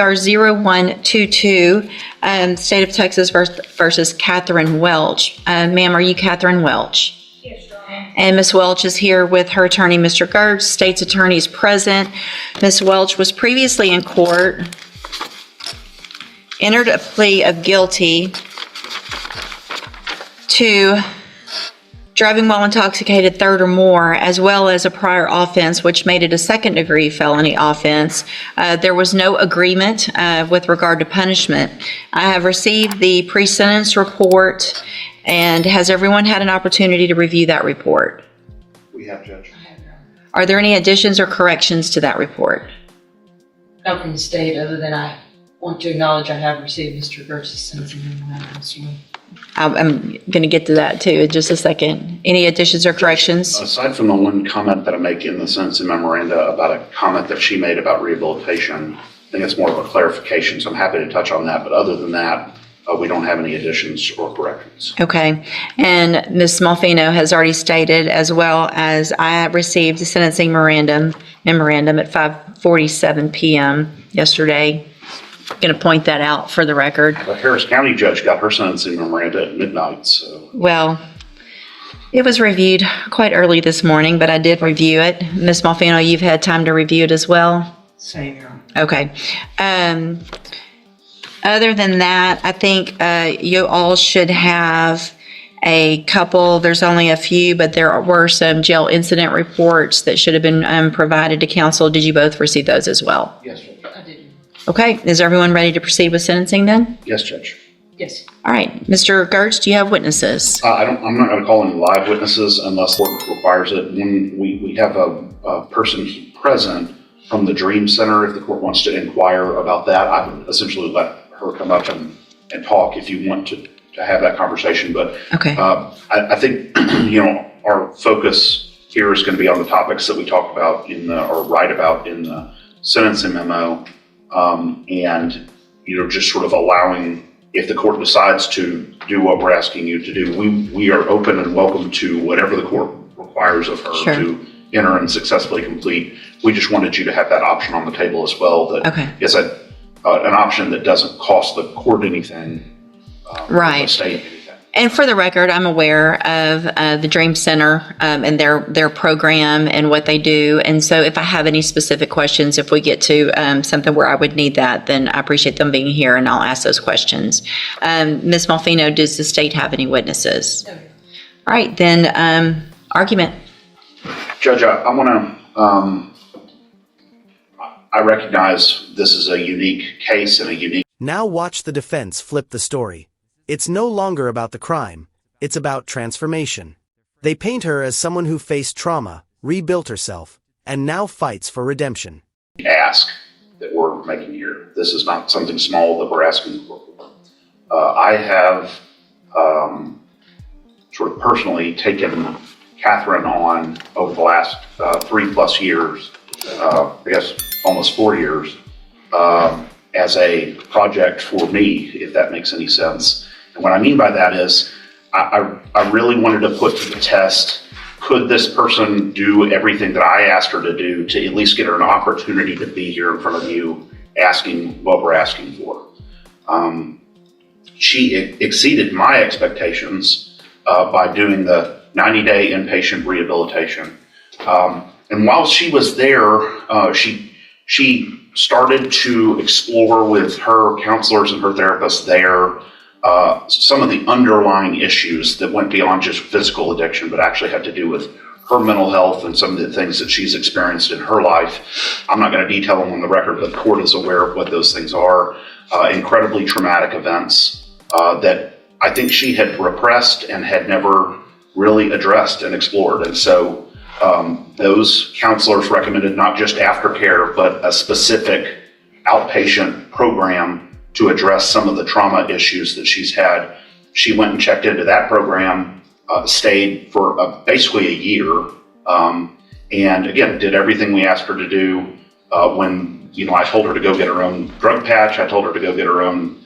Our 0122, State of Texas versus Catherine Welch. Ma'am, are you Catherine Welch? Yes, Your Honor. And Ms. Welch is here with her attorney, Mr. Gertz. State's attorney is present. Ms. Welch was previously in court, entered a plea of guilty to driving while intoxicated third or more, as well as a prior offense, which made it a second-degree felony offense. There was no agreement with regard to punishment. I have received the pre-sentence report, and has everyone had an opportunity to review that report? We have, Judge. Are there any additions or corrections to that report? Not from the state, other than I want to acknowledge I have received Mr. Gertz's sentencing memorandum. I'm going to get to that too in just a second. Any additions or corrections? Aside from the one comment that I make in the sentencing memoranda about a comment that she made about rehabilitation, I think it's more of a clarification, so I'm happy to touch on that. But other than that, we don't have any additions or corrections. Okay. And Ms. Smallfino has already stated, as well as I received the sentencing memorandum at 5:47 p.m. yesterday. Going to point that out for the record. The Harris County judge got her sentencing memoranda at midnight, so. Well, it was reviewed quite early this morning, but I did review it. Ms. Smallfino, you've had time to review it as well? Same, Your Honor. Okay. Other than that, I think you all should have a couple, there's only a few, but there were some jail incident reports that should have been provided to counsel. Did you both receive those as well? Yes, Judge. I did. Okay. Is everyone ready to proceed with sentencing then? Yes, Judge. Yes. All right. Mr. Gertz, do you have witnesses? I'm not going to call any live witnesses unless the court requires it. When we have a person present from the Dream Center, if the court wants to inquire about that, I would essentially let her come up and talk if you want to have that conversation. But Okay. I think, our focus here is going to be on the topics that we talk about or write about in the sentencing memo. And just sort of allowing, if the court decides to do what we're asking you to do, we are open and welcome to whatever the court requires of her Sure. to enter and successfully complete. We just wanted you to have that option on the table as well. That Okay. is an option that doesn't cost the court anything. Right. The state anything. And for the record, I'm aware of the Dream Center and their program and what they do. And so if I have any specific questions, if we get to something where I would need that, then I appreciate them being here and I'll ask those questions. Ms. Malfino, does the state have any witnesses? No. All right, then argument. Judge, I want to, I recognize this is a unique case and a unique. Now watch the defense flip the story. It's no longer about the crime, it's about transformation. They paint her as someone who faced trauma, rebuilt herself, and now fights for redemption. Ask that we're making here. This is not something small that we're asking for. I have sort of personally taken Catherine on over the last 3+ years, I guess almost 4 years, as a project for me, if that makes any sense. And what I mean by that is I really wanted to put to the test, could this person do everything that I asked her to do to at least get her an opportunity to be here in front of you asking what we're asking for. She exceeded my expectations by doing the 90-day inpatient rehabilitation. And while she was there, she started to explore with her counselors and her therapists there some of the underlying issues that went beyond just physical addiction, but actually had to do with her mental health and some of the things that she's experienced in her life. I'm not going to detail them on the record, but the court is aware of what those things are. Incredibly traumatic events that I think she had repressed and had never really addressed and explored. And so those counselors recommended not just aftercare, but a specific outpatient program to address some of the trauma issues that she's had. She went and checked into that program, stayed for basically a year, and again, did everything we asked her to do. When I told her to go get her own drug patch, I told her to go get her own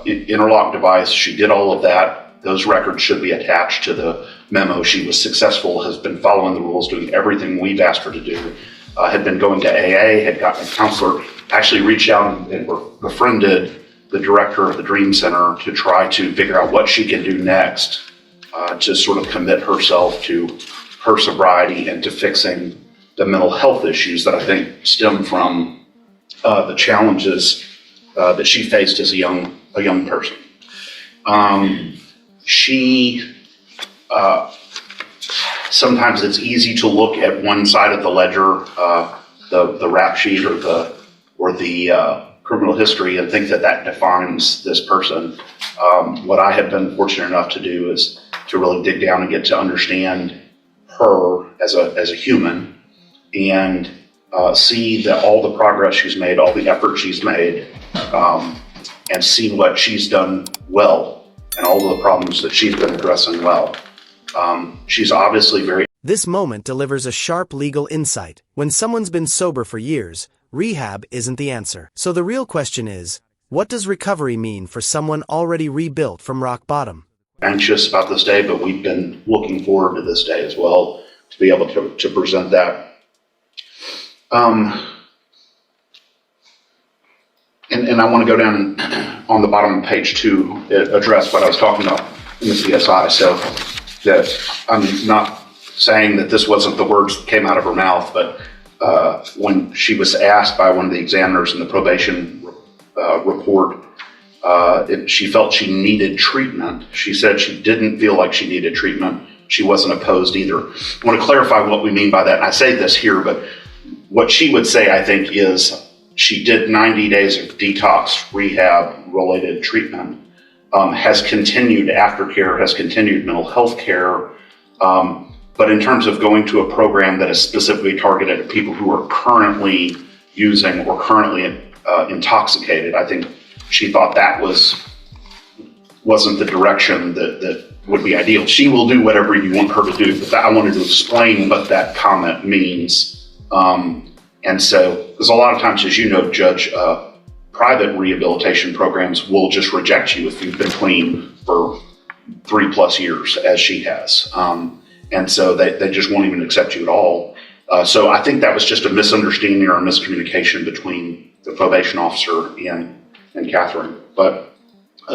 interlock device. She did all of that. Those records should be attached to the memo. She was successful, has been following the rules, doing everything we've asked her to do, had been going to AA, had gotten a counselor actually reached out and befriended the director of the Dream Center to try to figure out what she can do next to sort of commit herself to her sobriety and to fixing the mental health issues that I think stem from the challenges that she faced as a young person. Sometimes it's easy to look at one side of the ledger, the rap sheet or the criminal history, and think that defines this person. What I have been fortunate enough to do is to really dig down and get to understand her as a human, and see that all the progress she's made, all the effort she's made, and see what she's done well and all the problems that she's been addressing well. She's obviously very... This moment delivers a sharp legal insight. When someone's been sober for years, rehab isn't the answer. So the real question is, what does recovery mean for someone already rebuilt from rock bottom? Anxious about this day, but we've been looking forward to this day as well, to be able to present that. And I want to go down on the bottom of page 2, address what I was talking about in the CSI. So that I'm not saying that this wasn't the words that came out of her mouth, but when she was asked by one of the examiners in the probation report if she felt she needed treatment, she said she didn't feel like she needed treatment. She wasn't opposed either. I want to clarify what we mean by that. And I say this here, but what she would say, I think, is she did 90 days of detox rehab related treatment, has continued aftercare, has continued mental health care. But in terms of going to a program that is specifically targeted at people who are currently using or currently intoxicated, I think she thought that wasn't the direction that would be ideal. She will do whatever you want her to do, but I wanted to explain what that comment means. And so, because a lot of times, as you know, Judge, private rehabilitation programs will just reject you if you've been clean for 3+ years, as she has. And so they just won't even accept you at all. So I think that was just a misunderstanding or a miscommunication between the probation officer and Catherine. But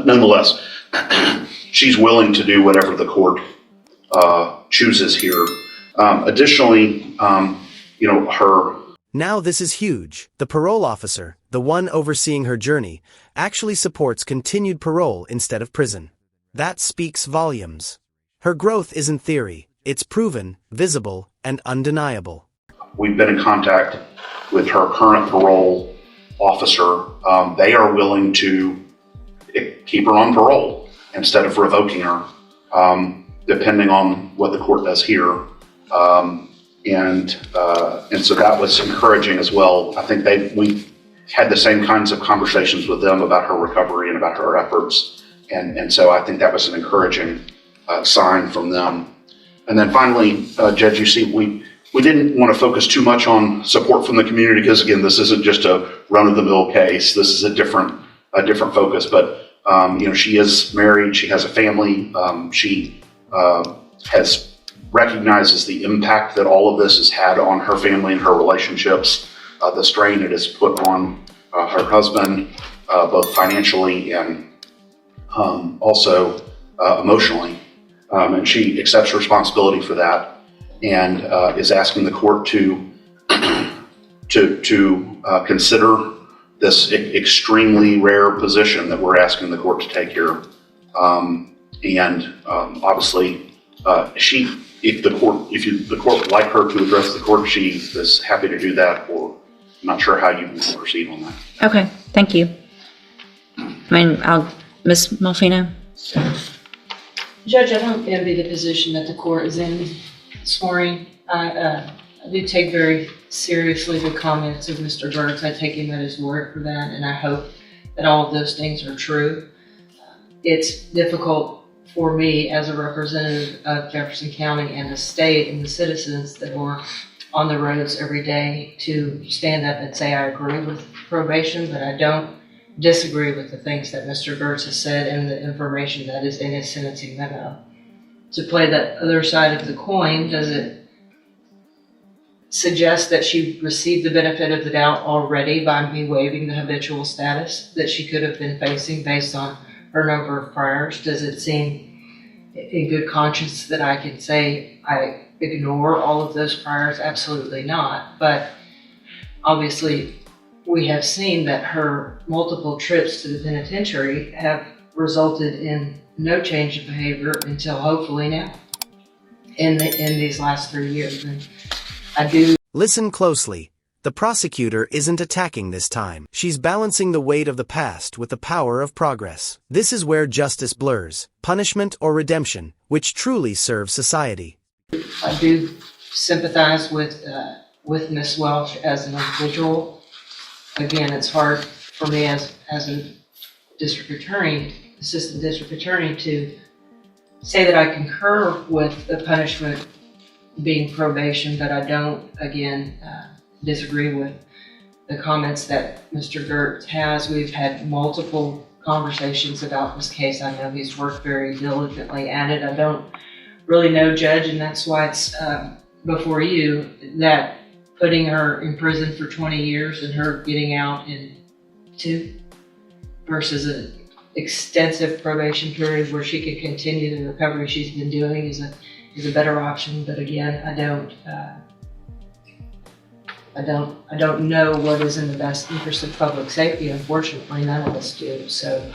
nonetheless, she's willing to do whatever the court chooses here. Additionally, her... Now this is huge. The parole officer, the one overseeing her journey, actually supports continued parole instead of prison. That speaks volumes. Her growth isn't theory. It's proven, visible, and undeniable. We've been in contact with her current parole officer. They are willing to keep her on parole instead of revoking her, depending on what the court does here. And so that was encouraging as well. I think we had the same kinds of conversations with them about her recovery and about her efforts. And so I think that was an encouraging sign from them. And then finally, Judge, you see, we didn't want to focus too much on support from the community because, again, this isn't just a run-of-the-mill case. This is a different focus. But she is married. She has a family. She recognizes the impact that all of this has had on her family and her relationships, the strain it has put on her husband, both financially and also emotionally. And she accepts responsibility for that and is asking the court to consider this extremely rare position that we're asking the court to take here. Obviously, if the court would like her to address the court, she is happy to do that, or I'm not sure how you can proceed on that. Okay, thank you. Ms. Malfino? Judge, I don't envy the position that the court is in this morning. I do take very seriously the comments of Mr. Burks. I take him at his word for that, and I hope that all of those things are true. It's difficult for me as a representative of Jefferson County and the state and the citizens that were on the roads every day to stand up and say I agree with probation, but I don't disagree with the things that Mr. Gertz has said and the information that is in his sentencing memo. To play that other side of the coin, does it suggest that she received the benefit of the doubt already by me waiving the habitual status that she could have been facing based on her number of priors? Does it seem in good conscience that I can say I ignore all of those priors? Absolutely not. But obviously, we have seen that her multiple trips to the penitentiary have resulted in no change of behavior until hopefully now in these last 3 years. And I do. Listen closely. The prosecutor isn't attacking this time. She's balancing the weight of the past with the power of progress. This is where justice blurs, punishment or redemption, which truly serves society. I do sympathize with Ms. Welch as an individual. Again, it's hard for me as a district attorney, assistant district attorney, to say that I concur with the punishment being probation, but I don't, again, disagree with the comments that Mr. Gertz has. We've had multiple conversations about this case. I know he's worked very diligently at it. I don't really know, Judge, and that's why it's before you, that putting her in prison for 20 years and her getting out in 2 versus an extensive probation period where she could continue the recovery she's been doing is a better option. But again, I don't know what is in the best interest of public safety. Unfortunately, none of us do. So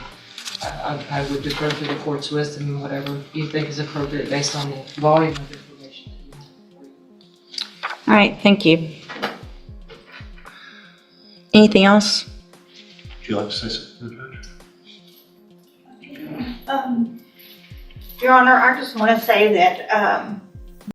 I would defer to the court's wisdom and whatever you think is appropriate based on the volume of information that you have. All right, thank you. Anything else? Would you like to say something, Judge? Your Honor, I just want to say that